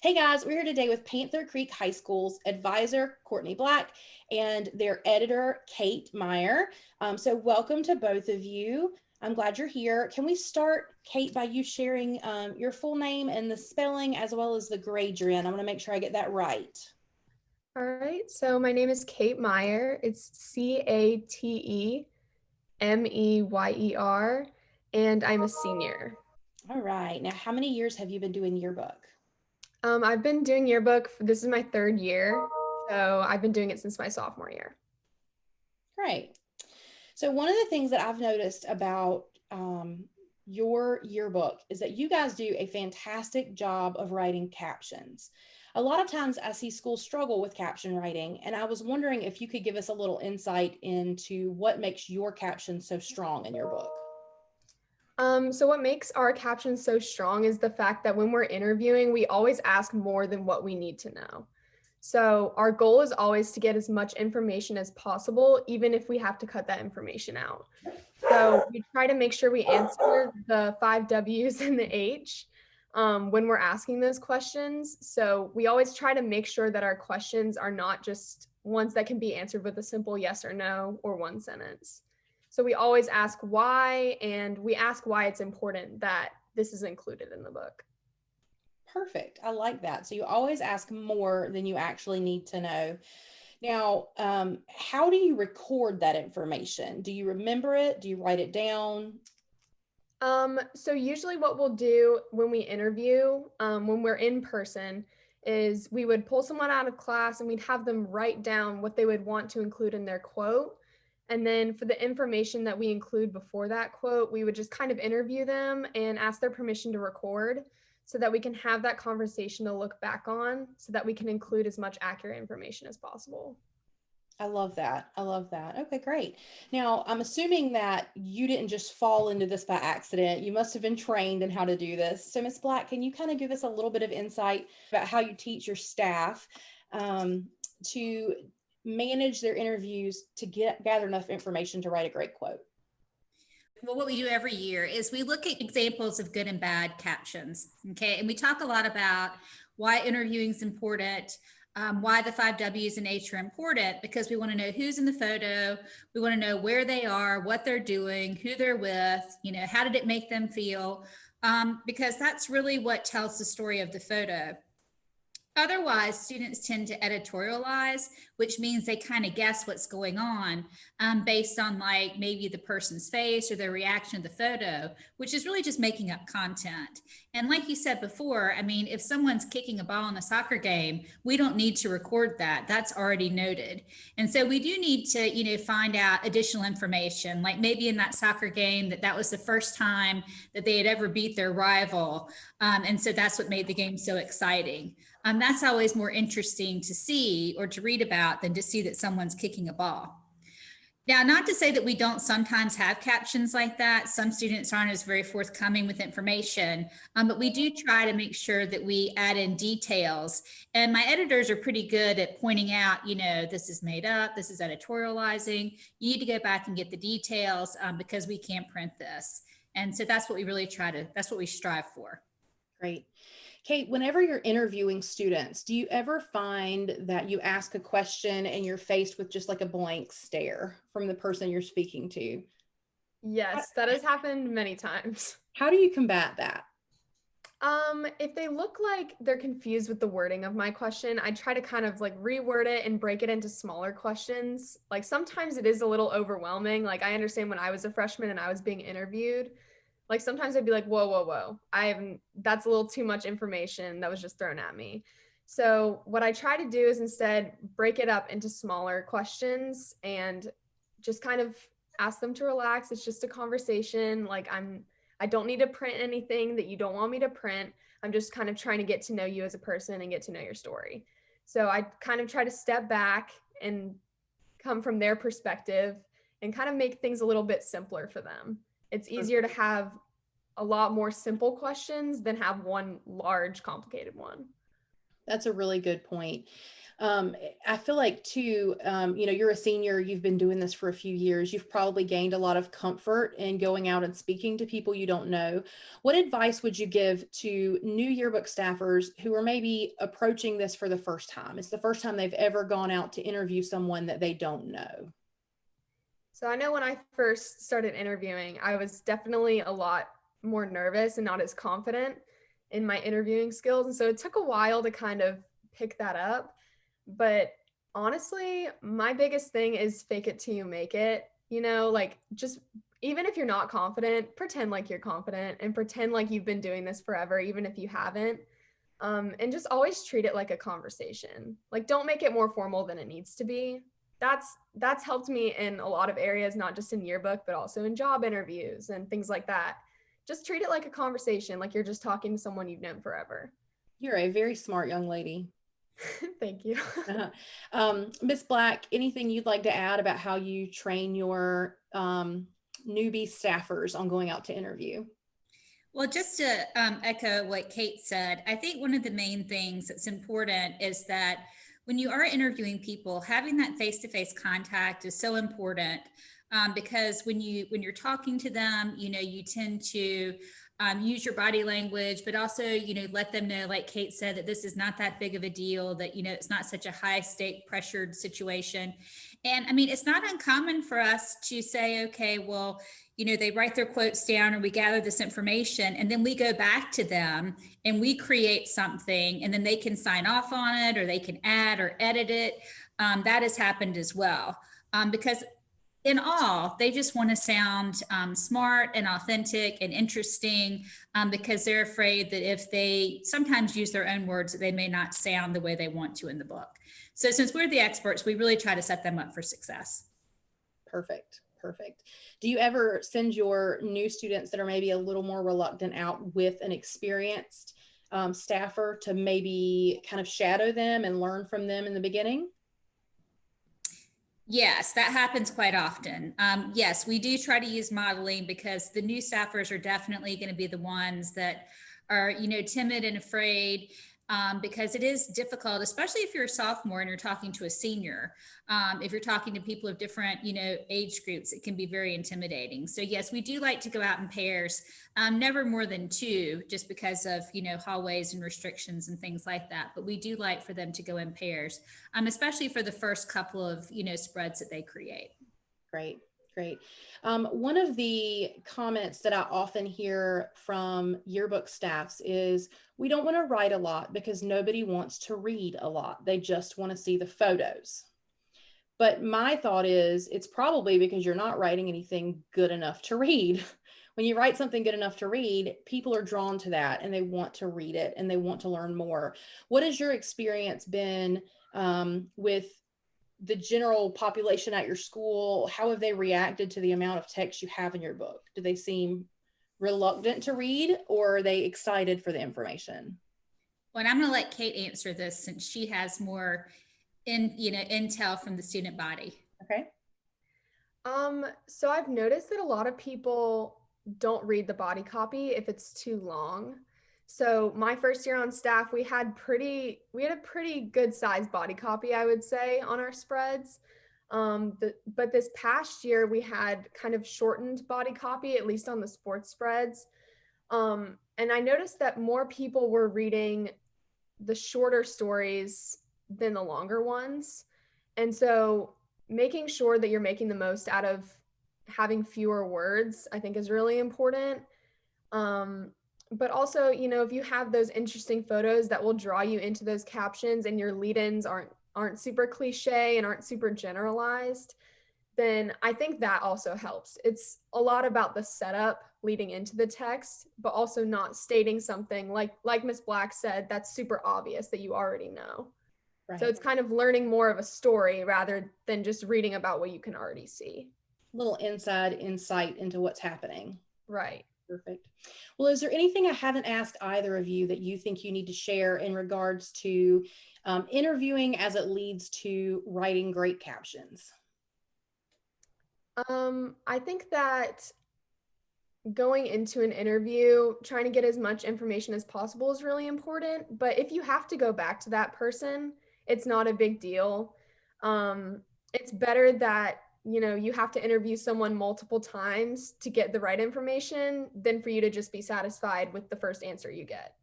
Hey guys, we're here today with Panther Creek High School's advisor, Courtney Black, and their editor, Cate Meyer. So welcome to both of you. I'm glad you're here. Can we start, Cate, by you sharing your full name and the spelling as well as the grade you're in? I want to make sure I get that right. All right, so my name is Cate Meyer. It's Catemeyer, and I'm a senior. All right. Now, how many years have you been doing yearbook? I've been doing yearbook, this is my third year, so I've been doing it since my sophomore year. Great. So one of the things that I've noticed about your yearbook is that you guys do a fantastic job of writing captions. A lot of times I see schools struggle with caption writing, and I was wondering if you could give us a little insight into what makes your captions so strong in your book. So what makes our captions so strong is the fact that when we're interviewing, we always ask more than what we need to know. So our goal is always to get as much information as possible, even if we have to cut that information out. So we try to make sure we answer the 5 W's and the H when we're asking those questions. So we always try to make sure that our questions are not just ones that can be answered with a simple yes or no or one sentence. So we always ask why, and we ask why it's important that this is included in the book. Perfect. I like that. So you always ask more than you actually need to know. Now, how do you record that information? Do you remember it? Do you write it down? So usually what we'll do when we interview, when we're in person, is we would pull someone out of class and we'd have them write down what they would want to include in their quote. And then for the information that we include before that quote, we would just kind of interview them and ask their permission to record so that we can have that conversation to look back on so that we can include as much accurate information as possible. I love that. I love that. Okay, great. Now, I'm assuming that you didn't just fall into this by accident. You must have been trained in how to do this. So, Ms. Black, can you kind of give us a little bit of insight about how you teach your staff um, to manage their interviews to gather enough information to write a great quote? Well, what we do every year is we look at examples of good and bad captions. Okay. And we talk a lot about why interviewing is important, why the 5 W's and H are important, because we want to know who's in the photo. We want to know where they are, what they're doing, who they're with, how did it make them feel? Because that's really what tells the story of the photo. Otherwise, students tend to editorialize, which means they kind of guess what's going on based on like maybe the person's face or their reaction to the photo, which is really just making up content. And like you said before, I mean, if someone's kicking a ball in a soccer game, we don't need to record that. That's already noted. And so we do need to, find out additional information, like maybe in that soccer game that was the first time that they had ever beat their rival. And so that's what made the game so exciting. That's always more interesting to see or to read about than to see that someone's kicking a ball. Now, not to say that we don't sometimes have captions like that. Some students aren't as very forthcoming with information, but we do try to make sure that we add in details. And my editors are pretty good at pointing out, this is made up, this is editorializing. You need to go back and get the details because we can't print this. And so that's what we really that's what we strive for. Great. Cate, whenever you're interviewing students, do you ever find that you ask a question and you're faced with just like a blank stare from the person you're speaking to? Yes, that has happened many times. How do you combat that? If they look like they're confused with the wording of my question, I try to kind of like reword it and break it into smaller questions. Like sometimes it is a little overwhelming. Like I understand when I was a freshman and I was being interviewed, like sometimes I'd be like, whoa, whoa, whoa. That's a little too much information that was just thrown at me. So what I try to do is instead break it up into smaller questions and just kind of ask them to relax. It's just a conversation. I don't need to print anything that you don't want me to print. I'm just kind of trying to get to know you as a person and get to know your story. So I kind of try to step back and come from their perspective and kind of make things a little bit simpler for them. It's easier to have a lot more simple questions than have one large, complicated one. That's a really good point. I feel like too, you're a senior, you've been doing this for a few years. You've probably gained a lot of comfort in going out and speaking to people you don't know. What advice would you give to new yearbook staffers who are maybe approaching this for the first time? It's the first time they've ever gone out to interview someone that they don't know. So I know when I first started interviewing, I was definitely a lot more nervous and not as confident in my interviewing skills. And so it took a while to kind of pick that up. But honestly, my biggest thing is fake it till you make it. Like just even if you're not confident, pretend like you're confident and pretend like you've been doing this forever, even if you haven't. And just always treat it like a conversation. Like don't make it more formal than it needs to be. That's helped me in a lot of areas, not just in yearbook, but also in job interviews and things like that. Just treat it like a conversation, like you're just talking to someone you've known forever. You're a very smart young lady. Thank you. Miss Black, anything you'd like to add about how you train your newbie staffers on going out to interview? Well, just to echo what Cate said, I think one of the main things that's important is that when you are interviewing people, having that face-to-face contact is so important, because when you're talking to them, you tend to use your body language, but also let them know, like Cate said, that this is not that big of a deal, that it's not such a high stake pressured situation. And I mean, it's not uncommon for us to say, okay, well, they write their quotes down or we gather this information and then we go back to them and we create something and then they can sign off on it or they can add or edit it. That has happened as well. Because in all, they just want to sound smart and authentic and interesting, because they're afraid that if they sometimes use their own words, that they may not sound the way they want to in the book. So since we're the experts, we really try to set them up for success. Perfect. Do you ever send your new students that are maybe a little more reluctant out with an experienced staffer to maybe kind of shadow them and learn from them in the beginning? Yes, that happens quite often. Yes, we do try to use modeling because the new staffers are definitely going to be the ones that are, timid and afraid, because it is difficult, especially if you're a sophomore and you're talking to a senior. If you're talking to people of different, age groups, it can be very intimidating. So yes, we do like to go out in pairs, never more than two, just because of, hallways and restrictions and things like that. But we do like for them to go in pairs, especially for the first couple of, spreads that they create. Great. One of the comments that I often hear from yearbook staffs is we don't want to write a lot because nobody wants to read a lot. They just want to see the photos. But my thought is it's probably because you're not writing anything good enough to read. When you write something good enough to read, people are drawn to that and they want to read it and they want to learn more. What has your experience been with the general population at your school? How have they reacted to the amount of text you have in your book? Do they seem reluctant to read or are they excited for the information? Well, and I'm going to let Cate answer this since she has more intel from the student body. Okay. So I've noticed that a lot of people don't read the body copy if it's too long. So my first year on staff, we had a pretty good sized body copy, I would say, on our spreads. But this past year, we had kind of shortened body copy, at least on the sports spreads. And I noticed that more people were reading the shorter stories than the longer ones. And so making sure that you're making the most out of having fewer words, I think is really important. But also, if you have those interesting photos that will draw you into those captions and your lead-ins aren't super cliche and aren't super generalized, then I think that also helps. It's a lot about the setup leading into the text, but also not stating something like Ms. Black said, that's super obvious that you already know. Right. So it's kind of learning more of a story rather than just reading about what you can already see. A little inside insight into what's happening. Right. Perfect. Well, is there anything I haven't asked either of you that you think you need to share in regards to interviewing as it leads to writing great captions? I think that going into an interview, trying to get as much information as possible is really important. But if you have to go back to that person, it's not a big deal. It's better that, you have to interview someone multiple times to get the right information than for you to just be satisfied with the first answer you get.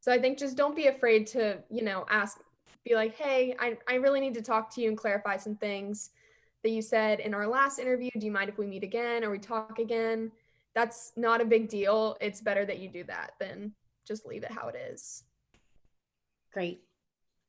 So I think just don't be afraid to, ask, be like, hey, I really need to talk to you and clarify some things that you said in our last interview. Do you mind if we meet again or we talk again? That's not a big deal. It's better that you do that than just leave it how it is. Great.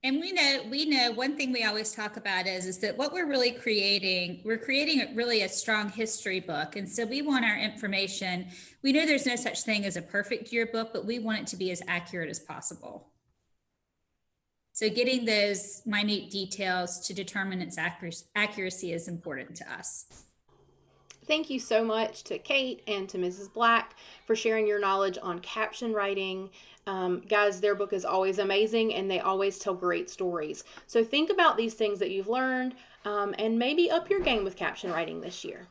And we know one thing we always talk about is that what we're really creating, we're creating really a strong history book. And so we want our information. We know there's no such thing as a perfect yearbook, but we want it to be as accurate as possible. So getting those minute details to determine its accuracy is important to us. Thank you so much to Cate and to Mrs. Black for sharing your knowledge on caption writing. Guys, their book is always amazing and they always tell great stories. So think about these things that you've learned and maybe up your game with caption writing this year.